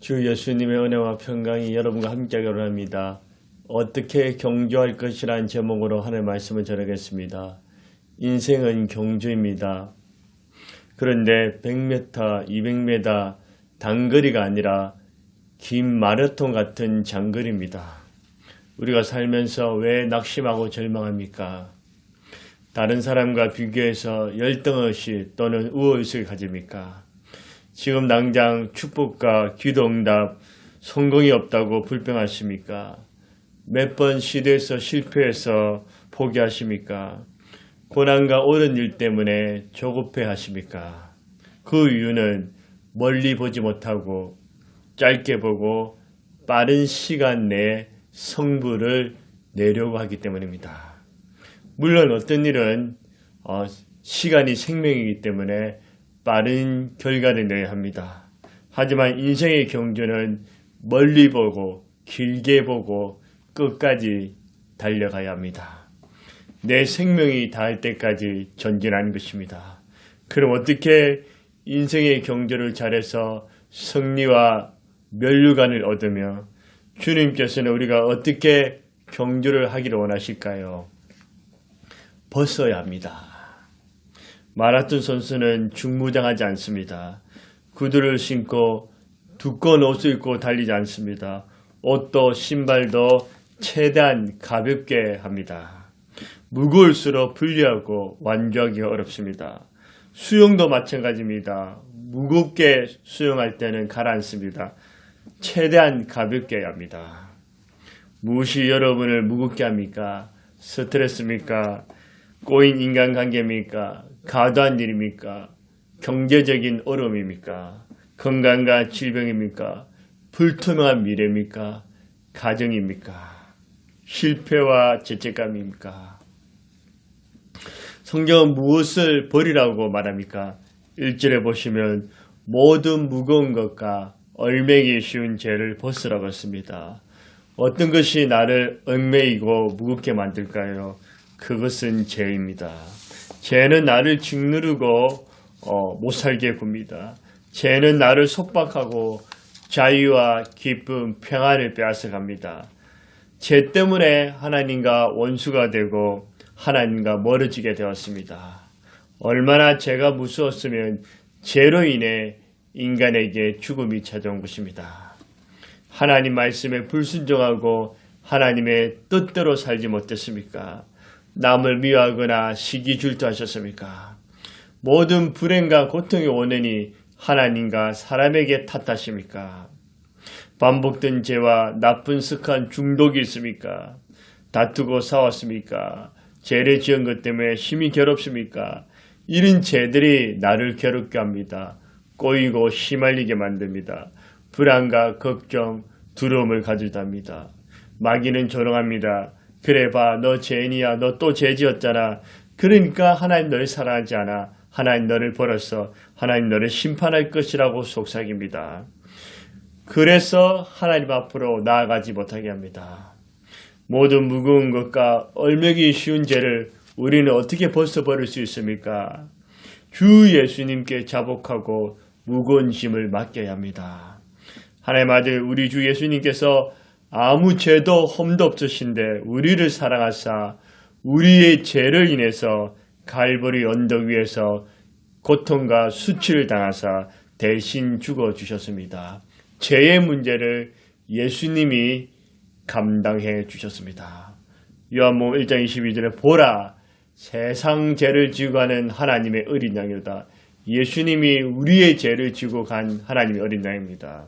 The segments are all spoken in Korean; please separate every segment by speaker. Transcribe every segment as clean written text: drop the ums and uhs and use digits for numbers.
Speaker 1: 주 예수님의 은혜와 평강이 여러분과 함께하기를 합니다. 어떻게 경주할 것이라는 제목으로 하나님의 말씀을 전하겠습니다. 인생은 경주입니다. 그런데 100m, 200m 단거리가 아니라 긴 마라톤 같은 장거리입니다. 우리가 살면서 왜 낙심하고 절망합니까? 다른 사람과 비교해서 열등의식 또는 우월의식을 가집니까? 지금 당장 축복과 기도응답, 성공이 없다고 불평하십니까? 몇 번 시도해서 실패해서 포기하십니까? 고난과 옳은 일 때문에 조급해 하십니까? 그 이유는 멀리 보지 못하고 짧게 보고 빠른 시간 내에 성부를 내려고 하기 때문입니다. 물론 어떤 일은 시간이 생명이기 때문에 빠른 결과를 내야 합니다. 하지만 인생의 경주는 멀리 보고 길게 보고 끝까지 달려가야 합니다. 내 생명이 닿을 때까지 전진하는 것입니다. 그럼 어떻게 인생의 경주를 잘해서 승리와 면류관을 얻으며 주님께서는 우리가 어떻게 경주를 하기를 원하실까요? 벗어야 합니다. 마라톤 선수는 중무장하지 않습니다. 구두를 신고 두꺼운 옷을 입고 달리지 않습니다. 옷도 신발도 최대한 가볍게 합니다. 무거울수록 분리하고 완주하기가 어렵습니다. 수영도 마찬가지입니다. 무겁게 수영할 때는 가라앉습니다. 최대한 가볍게 합니다. 무엇이 여러분을 무겁게 합니까? 스트레스입니까? 꼬인 인간관계입니까? 과도한 일입니까? 경제적인 어려움입니까? 건강과 질병입니까? 불투명한 미래입니까? 가정입니까? 실패와 죄책감입니까? 성경은 무엇을 버리라고 말합니까? 1절에 보시면 모든 무거운 것과 얽매이기 쉬운 죄를 벗으라고 했습니다. 어떤 것이 나를 얽매이고 무겁게 만들까요? 그것은 죄입니다. 죄는 나를 짓누르고 못 살게 굽니다. 죄는 나를 속박하고 자유와 기쁨, 평안을 빼앗아갑니다. 죄 때문에 하나님과 원수가 되고 하나님과 멀어지게 되었습니다. 얼마나 죄가 무서웠으면 죄로 인해 인간에게 죽음이 찾아온 것입니다. 하나님 말씀에 불순종하고 하나님의 뜻대로 살지 못했습니까? 남을 미워하거나 시기 질투하셨습니까? 모든 불행과 고통의 원인이 하나님과 사람에게 탓하십니까? 반복된 죄와 나쁜 습관 중독이 있습니까? 다투고 싸웠습니까? 죄를 지은 것 때문에 심히 괴롭습니까? 이런 죄들이 나를 괴롭게 합니다. 꼬이고 휘말리게 만듭니다. 불안과 걱정, 두려움을 가지다 합니다. 마귀는 조롱합니다. 그래 봐, 너 죄인이야. 너 또 죄 지었잖아. 그러니까 하나님 너를 사랑하지 않아. 하나님 너를 벌었어. 하나님 너를 심판할 것이라고 속삭입니다. 그래서 하나님 앞으로 나아가지 못하게 합니다. 모든 무거운 것과 얽매이기 쉬운 죄를 우리는 어떻게 벗어버릴 수 있습니까? 주 예수님께 자복하고 무거운 짐을 맡겨야 합니다. 하나님 아들 우리 주 예수님께서 아무 죄도 험도 없으신데 우리를 사랑하사 우리의 죄를 인해서 갈보리 언덕 위에서 고통과 수치를 당하사 대신 죽어주셨습니다. 죄의 문제를 예수님이 감당해 주셨습니다. 요한복음 1장 22절에 보라 세상 죄를 지고 가는 하나님의 어린 양이다. 예수님이 우리의 죄를 지고 간 하나님의 어린 양입니다.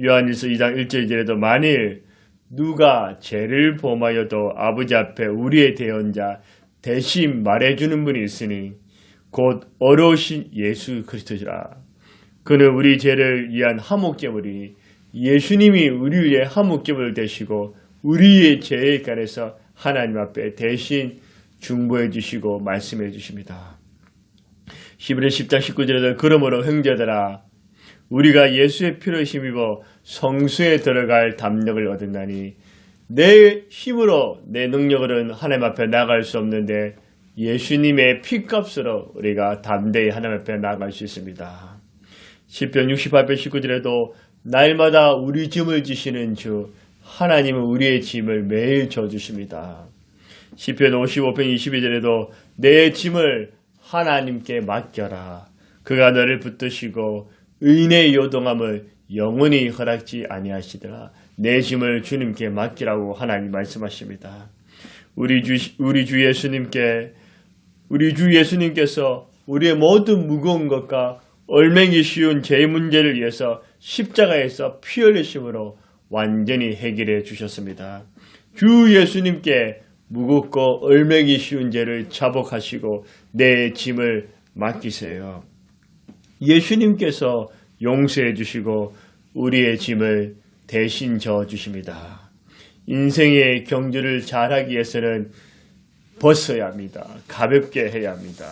Speaker 1: 요한일서 2장 1절 2절에도 만일 누가 죄를 범하여도 아버지 앞에 우리의 대언자 대신 말해주는 분이 있으니 곧 어려우신 예수 그리스도시라. 그는 우리 죄를 위한 화목제물이니 예수님이 우리 위해 화목제물을 되시고 우리의 죄에 관해서 하나님 앞에 대신 중보해 주시고 말씀해 주십니다. 히브리 10장 19절에도 그러므로 형제들아 우리가 예수의 피를 힘입어 성수에 들어갈 담력을 얻었나니 내 힘으로 내 능력으로는 하나님 앞에 나아갈 수 없는데 예수님의 피값으로 우리가 담대히 하나님 앞에 나아갈 수 있습니다. 시편 68편 19절에도 날마다 우리 짐을 지시는 주 하나님은 우리의 짐을 매일 져주십니다. 시편 55편 22절에도 내 짐을 하나님께 맡겨라. 그가 너를 붙드시고 의인의 요동함을 영원히 허락지 아니하시더라. 내 짐을 주님께 맡기라고 하나님 말씀하십니다. 우리 주 예수님께서 우리의 모든 무거운 것과 얼매기 쉬운 제 문제를 위해서 십자가에서 피 흘리심으로 완전히 해결해 주셨습니다. 주 예수님께 무겁고 얼매기 쉬운 죄를 자복하시고 내 짐을 맡기세요. 예수님께서 용서해 주시고 우리의 짐을 대신 져 주십니다. 인생의 경주를 잘하기 위해서는 벗어야 합니다. 가볍게 해야 합니다.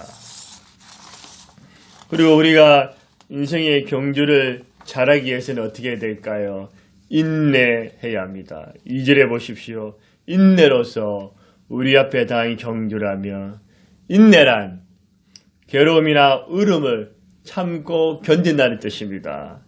Speaker 1: 그리고 우리가 인생의 경주를 잘하기 위해서는 어떻게 해야 될까요? 인내해야 합니다. 2절에 보십시오. 인내로서 우리 앞에 당한 경주라며, 인내란 괴로움이나 으름을 참고 견딘다는 뜻입니다.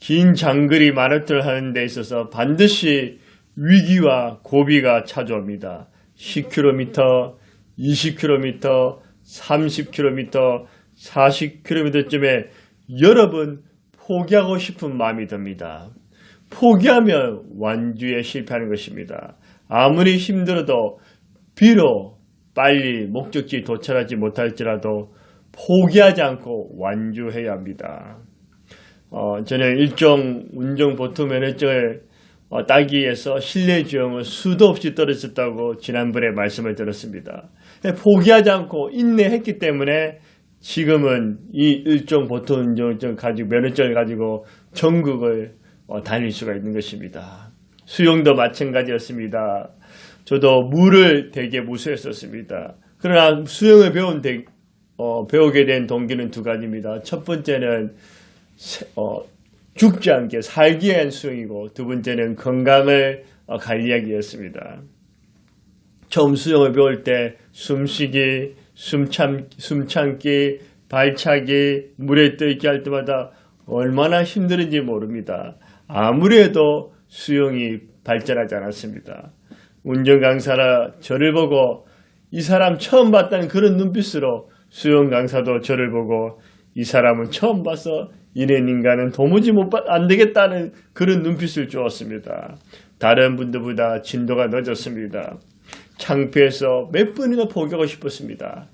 Speaker 1: 긴 장거리 마라톤을 하는 데 있어서 반드시 위기와 고비가 찾아옵니다. 10km, 20km, 30km, 40km쯤에 여러분 포기하고 싶은 마음이 듭니다. 포기하면 완주에 실패하는 것입니다. 아무리 힘들어도 비록 빨리 목적지에 도착하지 못할지라도 포기하지 않고 완주해야 합니다. 저는 일종 운전보통 면허증을 따기 위해서 실내 주행을 수도 없이 떨어졌다고 지난번에 말씀을 드렸습니다. 포기하지 않고 인내했기 때문에 지금은 이 일종 보통 운전증 가지고 면허증을 가지고 전국을 다닐 수가 있는 것입니다. 수영도 마찬가지였습니다. 저도 물을 되게 무서워했었습니다. 그러나 수영을 배우게 된 동기는 두 가지입니다. 첫 번째는 죽지 않게 살기 위한 수영이고, 두 번째는 건강을 관리하기 위해서입니다. 처음 수영을 배울 때 숨쉬기, 숨참기, 발차기, 물에 떠있기 할 때마다 얼마나 힘들은지 모릅니다. 아무리 해도 수영이 발전하지 않았습니다. 운전 강사라 저를 보고 이 사람 처음 봤다는 그런 눈빛으로 수영 강사도 저를 보고 이 사람은 처음 봐서 이런 인간은 도무지 안 되겠다는 그런 눈빛을 주었습니다. 다른 분들보다 진도가 늦었습니다. 창피해서 몇 번이나 포기하고 싶었습니다.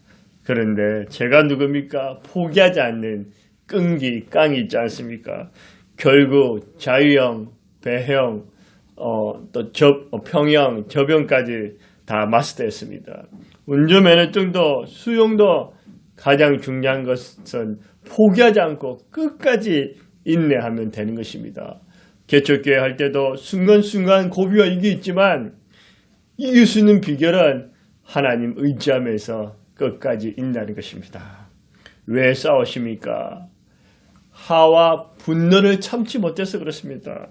Speaker 1: 그런데 제가 누굽니까? 포기하지 않는 깡이 있지 않습니까? 결국 자유형, 배형, 또 평형, 저병까지 다 마스터했습니다. 운전면허증도 수영도 가장 중요한 것은 포기하지 않고 끝까지 인내하면 되는 것입니다. 개척교회 할 때도 순간순간 고비와 이게 있지만 이길 수 있는 비결은 하나님 의지하면서 끝까지 인내하는 것입니다. 왜 싸우십니까? 하와 분노를 참지 못해서 그렇습니다.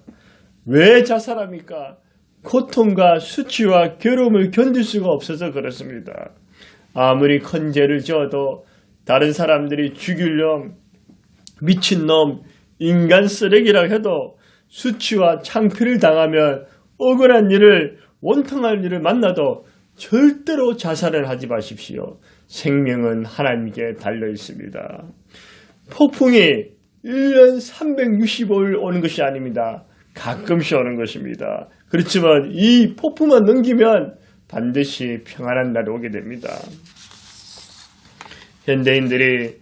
Speaker 1: 왜 자살합니까? 고통과 수치와 괴로움을 견딜 수가 없어서 그렇습니다. 아무리 큰 죄를 지어도 다른 사람들이 죽일놈, 미친놈, 인간 쓰레기라고 해도 수치와 창피를 당하면 억울한 일을, 원통할 일을 만나도 절대로 자살을 하지 마십시오. 생명은 하나님께 달려 있습니다. 폭풍이 1년 365일 오는 것이 아닙니다. 가끔씩 오는 것입니다. 그렇지만 이 폭풍만 넘기면 반드시 평안한 날이 오게 됩니다. 현대인들이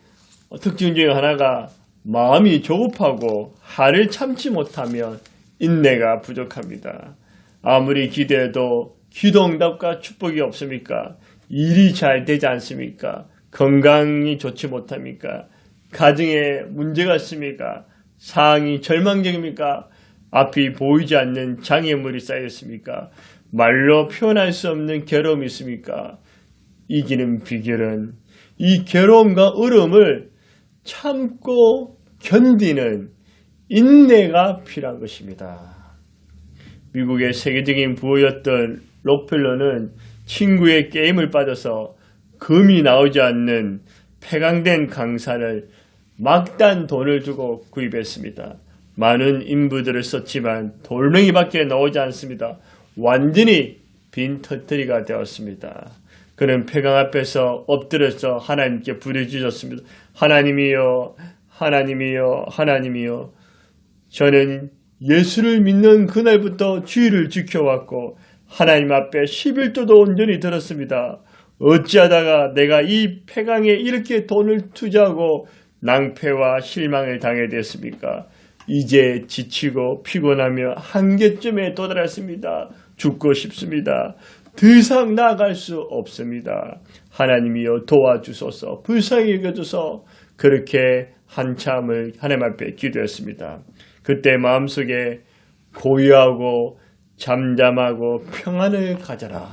Speaker 1: 특징 중에 하나가 마음이 조급하고 화를 참지 못하면 인내가 부족합니다. 아무리 기도해도 기도응답과 축복이 없습니까? 일이 잘 되지 않습니까? 건강이 좋지 못합니까? 가정에 문제가 있습니까? 상황이 절망적입니까? 앞이 보이지 않는 장애물이 쌓였습니까? 말로 표현할 수 없는 괴로움이 있습니까? 이기는 비결은 이 괴로움과 어려움을 참고 견디는 인내가 필요한 것입니다. 미국의 세계적인 부호였던 록펠러는 친구의 게임을 빠져서 금이 나오지 않는 폐광된 강산을 막단 돈을 주고 구입했습니다. 많은 인부들을 썼지만 돌멩이밖에 나오지 않습니다. 완전히 빈 터트리가 되었습니다. 그는 폐강 앞에서 엎드려서 하나님께 부르짖었습니다. 하나님이여, 하나님이여, 하나님이여. 저는 예수를 믿는 그날부터 주의를 지켜왔고 하나님 앞에 11조도 온전히 들었습니다. 어찌하다가 내가 이 폐강에 이렇게 돈을 투자하고 낭패와 실망을 당해 됐습니까? 이제 지치고 피곤하며 한계점에 도달했습니다. 죽고 싶습니다. 더 이상 나아갈 수 없습니다. 하나님이여 도와주소서. 불쌍히 여겨줘서 그렇게 한참을 하나님 앞에 기도했습니다. 그때 마음속에 고요하고 잠잠하고 평안을 가져라.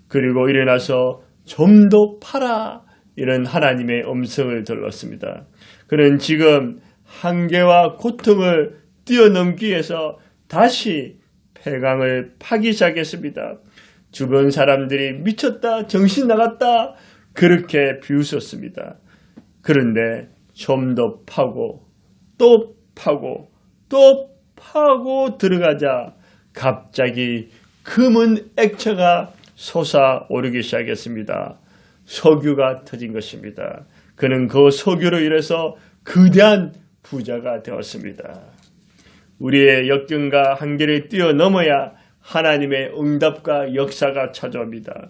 Speaker 1: 그리고 일어나서 좀 더 팔아. 이런 하나님의 음성을 들었습니다. 그는 지금 한계와 고통을 뛰어넘기 위해서 다시 폐강을 파기 시작했습니다. 주변 사람들이 미쳤다, 정신 나갔다 그렇게 비웃었습니다. 그런데 좀 더 파고 또 파고 또 파고 들어가자 갑자기 검은 액체가 솟아오르기 시작했습니다. 석유가 터진 것입니다. 그는 그 석유로 인해서 거대한 부자가 되었습니다. 우리의 역경과 한계를 뛰어넘어야 하나님의 응답과 역사가 찾아옵니다.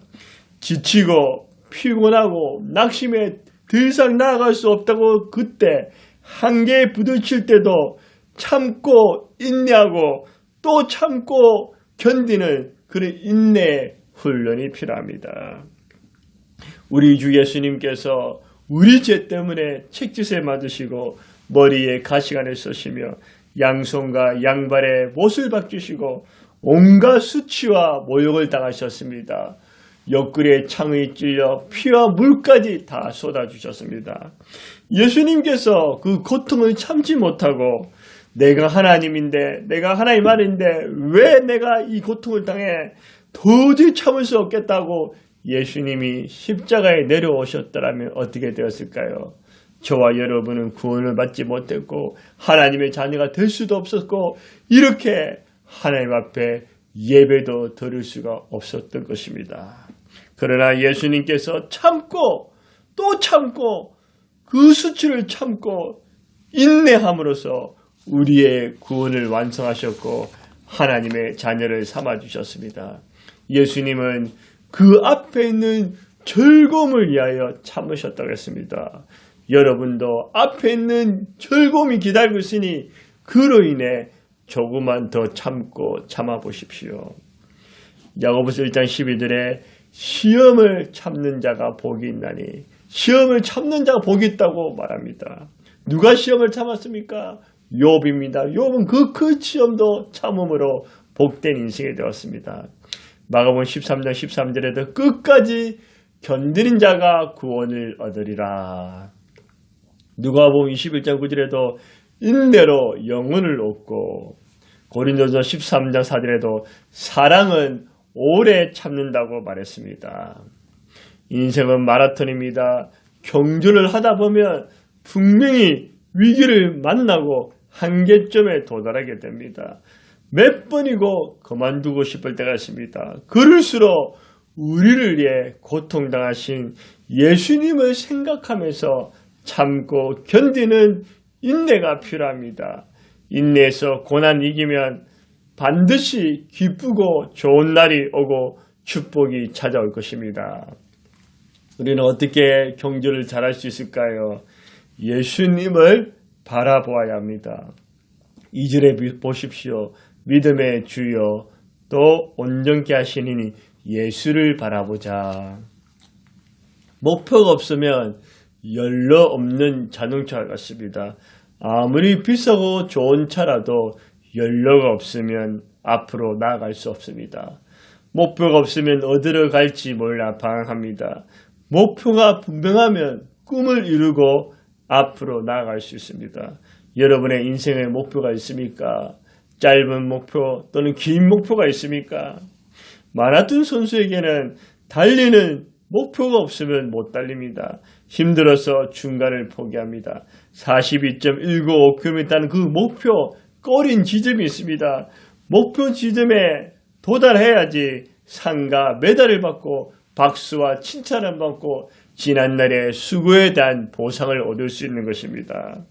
Speaker 1: 지치고 피곤하고 낙심에 더 이상 나아갈 수 없다고 그때 한계에 부딪힐 때도 참고 인내하고 또 참고 견디는 그런 인내의 훈련이 필요합니다. 우리 주 예수님께서 우리 죄 때문에 책짓에 맞으시고 머리에 가시관을 쓰시며 양손과 양발에 못을 박히시고 온갖 수치와 모욕을 당하셨습니다. 옆구리에 창이 찔려 피와 물까지 다 쏟아주셨습니다. 예수님께서 그 고통을 참지 못하고 내가 하나님인데 내가 하나님 아닌데 왜 내가 이 고통을 당해 도저히 참을 수 없겠다고 예수님이 십자가에 내려오셨더라면 어떻게 되었을까요? 저와 여러분은 구원을 받지 못했고 하나님의 자녀가 될 수도 없었고 이렇게 하나님 앞에 예배도 드릴 수가 없었던 것입니다. 그러나 예수님께서 참고 또 참고 그 수치를 참고 인내함으로써 우리의 구원을 완성하셨고 하나님의 자녀를 삼아주셨습니다. 예수님은 그 앞에 있는 즐거움을 위하여 참으셨다고 했습니다. 여러분도 앞에 있는 즐거움이 기다리고 있으니 그로 인해 조금만 더 참고 참아보십시오. 야고보서 1장 12절에 시험을 참는 자가 복이 있나니 시험을 참는 자가 복이 있다고 말합니다. 누가 시험을 참았습니까? 욥입니다. 욥은 그 시험도 참음으로 복된 인생이 되었습니다. 마가복음 13장 13절에도 끝까지 견디는 자가 구원을 얻으리라. 누가복음 21장 9절에도 인내로 영혼을 얻고 고린도전서 13장 4절에도 사랑은 오래 참는다고 말했습니다. 인생은 마라톤입니다. 경주를 하다 보면 분명히 위기를 만나고 한계점에 도달하게 됩니다. 몇 번이고 그만두고 싶을 때가 있습니다. 그럴수록 우리를 위해 고통당하신 예수님을 생각하면서 참고 견디는 인내가 필요합니다. 인내에서 고난 이기면 반드시 기쁘고 좋은 날이 오고 축복이 찾아올 것입니다. 우리는 어떻게 경주를 잘할 수 있을까요? 예수님을 바라보아야 합니다. 2절에 보십시오. 믿음의 주여 또 온전케 하시니 예수를 바라보자. 목표가 없으면 연료 없는 자동차 같습니다. 아무리 비싸고 좋은 차라도 연료가 없으면 앞으로 나아갈 수 없습니다. 목표가 없으면 어디로 갈지 몰라 방황합니다. 목표가 분명하면 꿈을 이루고 앞으로 나아갈 수 있습니다. 여러분의 인생의 목표가 있습니까? 짧은 목표 또는 긴 목표가 있습니까? 마라톤 선수에게는 달리는 목표가 없으면 못 달립니다. 힘들어서 중간을 포기합니다. 42.195km는 그 목표 꼬린 지점이 있습니다. 목표 지점에 도달해야지 상과 메달을 받고 박수와 칭찬을 받고 지난날의 수고에 대한 보상을 얻을 수 있는 것입니다.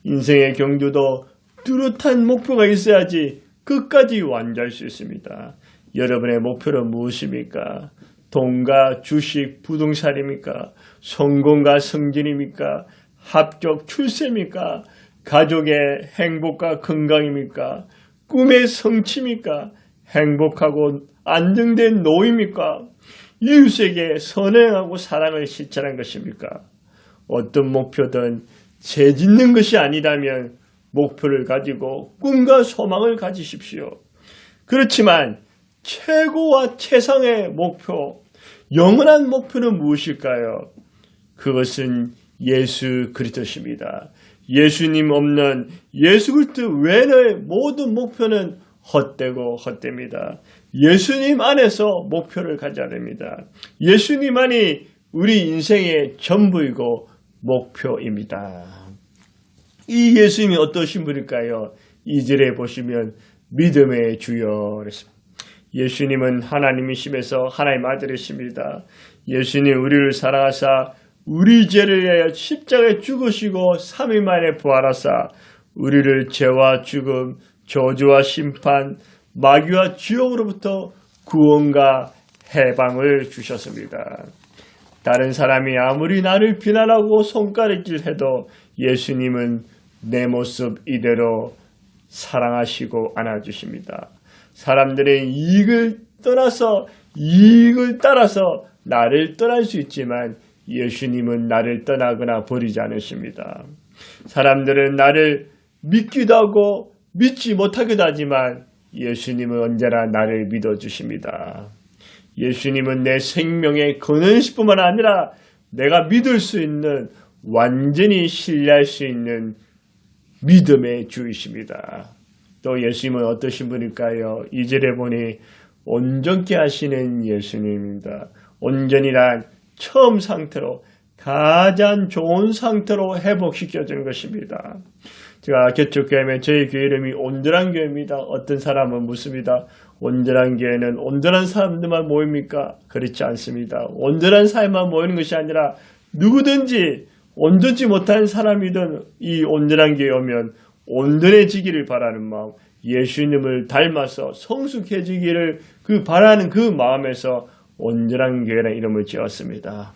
Speaker 1: 인생의 경주도 뚜렷한 목표가 있어야지 끝까지 완주할 수 있습니다. 여러분의 목표는 무엇입니까? 돈과 주식, 부동산입니까? 성공과 승진입니까? 합격, 출세입니까? 가족의 행복과 건강입니까? 꿈의 성취입니까? 행복하고 안정된 노입니까? 이웃에게 선행하고 사랑을 실천한 것입니까? 어떤 목표든 죄 짓는 것이 아니라면 목표를 가지고 꿈과 소망을 가지십시오. 그렇지만 최고와 최상의 목표, 영원한 목표는 무엇일까요? 그것은 예수 그리스도십니다. 예수님 없는 예수 그리스도 외의 모든 목표는 헛되고 헛됩니다. 예수님 안에서 목표를 가져야 됩니다. 예수님만이 우리 인생의 전부이고 목표입니다. 이 예수님이 어떠신 분일까요? 2절에 보시면 믿음의 주여 그랬습니다. 예수님은 하나님이심에서 하나님 아들이십니다. 예수님 우리를 사랑하사 우리 죄를 위하여 십자가에 죽으시고 3일 만에 부활하사 우리를 죄와 죽음, 저주와 심판, 마귀와 지옥으로부터 구원과 해방을 주셨습니다. 다른 사람이 아무리 나를 비난하고 손가락질해도 예수님은 내 모습 이대로 사랑하시고 안아주십니다. 사람들의 이익을 떠나서 이익을 따라서 나를 떠날 수 있지만 예수님은 나를 떠나거나 버리지 않으십니다. 사람들은 나를 믿기도 하고 믿지 못하기도 하지만 예수님은 언제나 나를 믿어주십니다. 예수님은 내 생명의 근원이뿐만 아니라 내가 믿을 수 있는 완전히 신뢰할 수 있는 믿음의 주이십니다. 또 예수님은 어떠신 분일까요? 2절에 보니 온전케 하시는 예수님입니다. 온전이란 처음 상태로 가장 좋은 상태로 회복시켜주는 것입니다. 제가 개척교회면 저희 교회 이름이 온전한 교회입니다. 어떤 사람은 묻습니다. 온전한 교회는 온전한 사람들만 모입니까? 그렇지 않습니다. 온전한 사람만 모이는 것이 아니라 누구든지 온전치 못한 사람이든 이 온전한 교회에 오면 온전해지기를 바라는 마음, 예수님을 닮아서 성숙해지기를 바라는 그 마음에서 온전한 교회라는 이름을 지었습니다.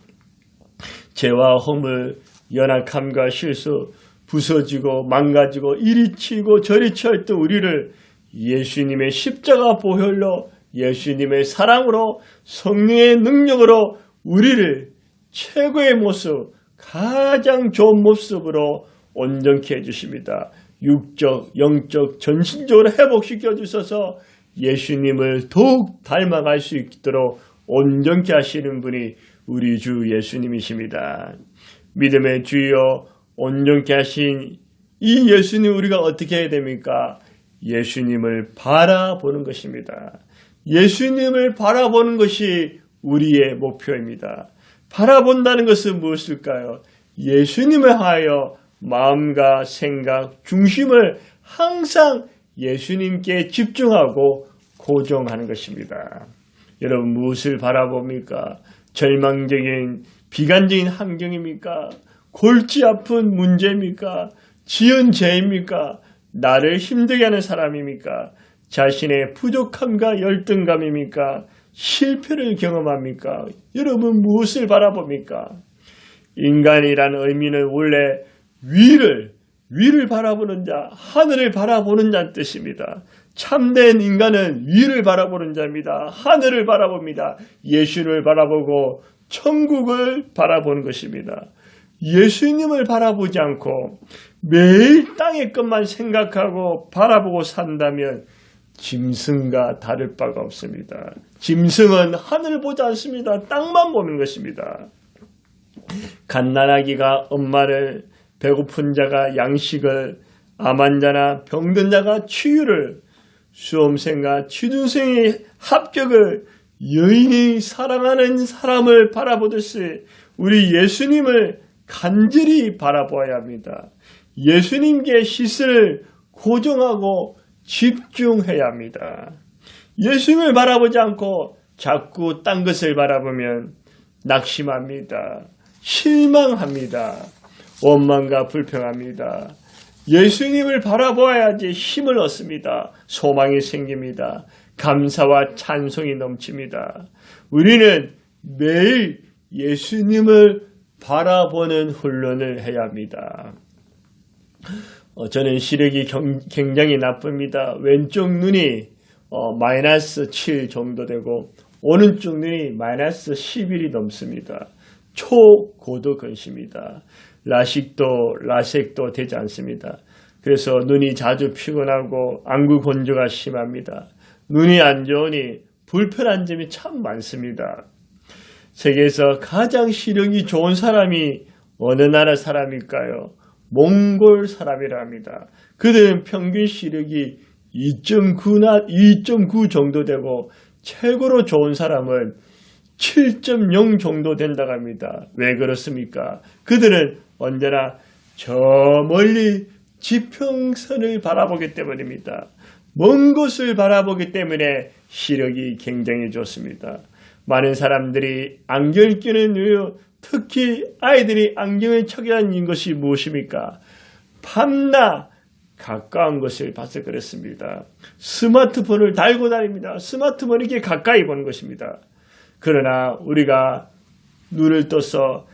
Speaker 1: 죄와 허물, 연약함과 실수, 부서지고 망가지고 이리 치고 저리 치였던 우리를 예수님의 십자가 보혈로 예수님의 사랑으로 성령의 능력으로 우리를 최고의 모습, 가장 좋은 모습으로 온전케 해주십니다. 육적, 영적, 전신적으로 회복시켜 주셔서 예수님을 더욱 닮아갈 수 있도록 온전케 하시는 분이 우리 주 예수님이십니다. 믿음의 주여 온전케 하신 이 예수님 우리가 어떻게 해야 됩니까? 예수님을 바라보는 것입니다. 예수님을 바라보는 것이 우리의 목표입니다. 바라본다는 것은 무엇일까요? 예수님을 하여 마음과 생각, 중심을 항상 예수님께 집중하고 고정하는 것입니다. 여러분 무엇을 바라봅니까? 절망적인 비관적인 환경입니까? 골치 아픈 문제입니까? 지은 죄입니까? 나를 힘들게 하는 사람입니까? 자신의 부족함과 열등감입니까? 실패를 경험합니까? 여러분 무엇을 바라봅니까? 인간이라는 의미는 원래 위를 바라보는 자, 하늘을 바라보는 자는 뜻입니다. 참된 인간은 위를 바라보는 자입니다. 하늘을 바라봅니다. 예수를 바라보고 천국을 바라보는 것입니다. 예수님을 바라보지 않고 매일 땅의 것만 생각하고 바라보고 산다면 짐승과 다를 바가 없습니다. 짐승은 하늘을 보지 않습니다. 땅만 보는 것입니다. 갓난아기가 엄마를, 배고픈 자가 양식을, 암 환자나 병든 자가 치유를, 수험생과 취준생의 합격을, 여인이 사랑하는 사람을 바라보듯이 우리 예수님을 간절히 바라보아야 합니다. 예수님께 시선을 고정하고 집중해야 합니다. 예수님을 바라보지 않고 자꾸 딴 것을 바라보면 낙심합니다. 실망합니다. 원망과 불평합니다. 예수님을 바라보아야지 힘을 얻습니다. 소망이 생깁니다. 감사와 찬송이 넘칩니다. 우리는 매일 예수님을 바라보는 훈련을 해야 합니다. 저는 시력이 굉장히 나쁩니다. 왼쪽 눈이 마이너스 7 정도 되고 오른쪽 눈이 마이너스 11이 넘습니다. 초고도 근시입니다. 라식도 되지 않습니다. 그래서 눈이 자주 피곤하고 안구 건조가 심합니다. 눈이 안 좋으니 불편한 점이 참 많습니다. 세계에서 가장 시력이 좋은 사람이 어느 나라 사람일까요? 몽골 사람이라 합니다. 그들은 평균 시력이 2.9 정도 되고 최고로 좋은 사람은 7.0 정도 된다고 합니다. 왜 그렇습니까? 그들은 언제나 저 멀리 지평선을 바라보기 때문입니다. 먼 곳을 바라보기 때문에 시력이 굉장히 좋습니다. 많은 사람들이 안경을 끼는 이유, 특히 아이들이 안경을 차게 하는 것이 무엇입니까? 밤낮 가까운 것을 봐서 그렇습니다. 스마트폰을 달고 다닙니다. 스마트폰이 이렇게 가까이 보는 것입니다. 그러나 우리가 눈을 떠서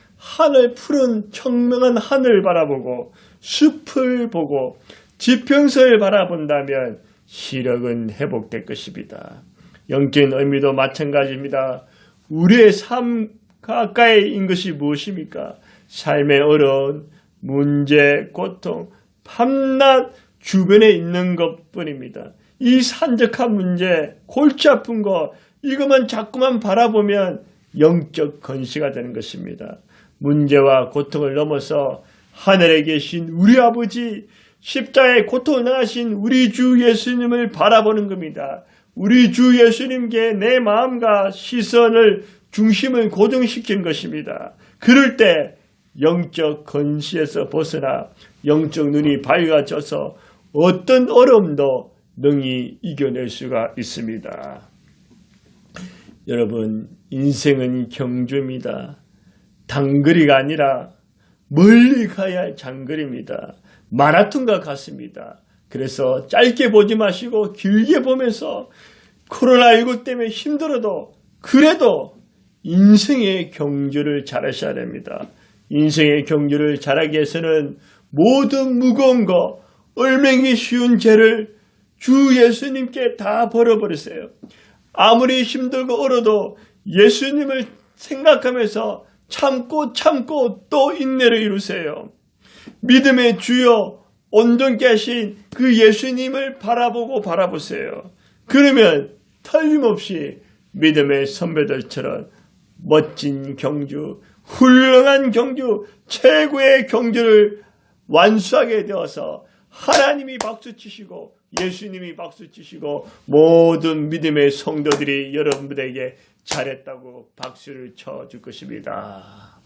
Speaker 1: 푸른 청명한 하늘을 바라보고 숲을 보고 지평선을 바라본다면 시력은 회복될 것입니다. 영적인 의미도 마찬가지입니다. 우리의 삶 가까이인 것이 무엇입니까? 삶의 어려운 문제, 고통, 밤낮 주변에 있는 것뿐입니다. 이 산적한 문제, 골치 아픈 것, 이것만 자꾸만 바라보면 영적 건시가 되는 것입니다. 문제와 고통을 넘어서 하늘에 계신 우리 아버지, 십자가의 고통을 당하신 우리 주 예수님을 바라보는 겁니다. 우리 주 예수님께 내 마음과 시선을 중심을 고정시킨 것입니다. 그럴 때 영적 건시에서 벗어나 영적 눈이 밝아져서 어떤 어려움도 능히 이겨낼 수가 있습니다. 여러분, 인생은 경주입니다. 단거리가 아니라 멀리 가야 할 장거리입니다. 마라톤과 같습니다. 그래서 짧게 보지 마시고 길게 보면서 코로나19 때문에 힘들어도 그래도 인생의 경주를 잘하셔야 됩니다. 인생의 경주를 잘하기 위해서는 모든 무거운 거, 얼맹이 쉬운 죄를 주 예수님께 다 버려버리세요. 아무리 힘들고 어려도 예수님을 생각하면서 참고 또 인내를 이루세요. 믿음의 주여 온전케 하신 그 예수님을 바라보세요. 그러면 틀림없이 믿음의 선배들처럼 멋진 경주, 훌륭한 경주, 최고의 경주를 완수하게 되어서 하나님이 박수치시고 예수님이 박수치시고 모든 믿음의 성도들이 여러분들에게 잘했다고 박수를 쳐줄 것입니다.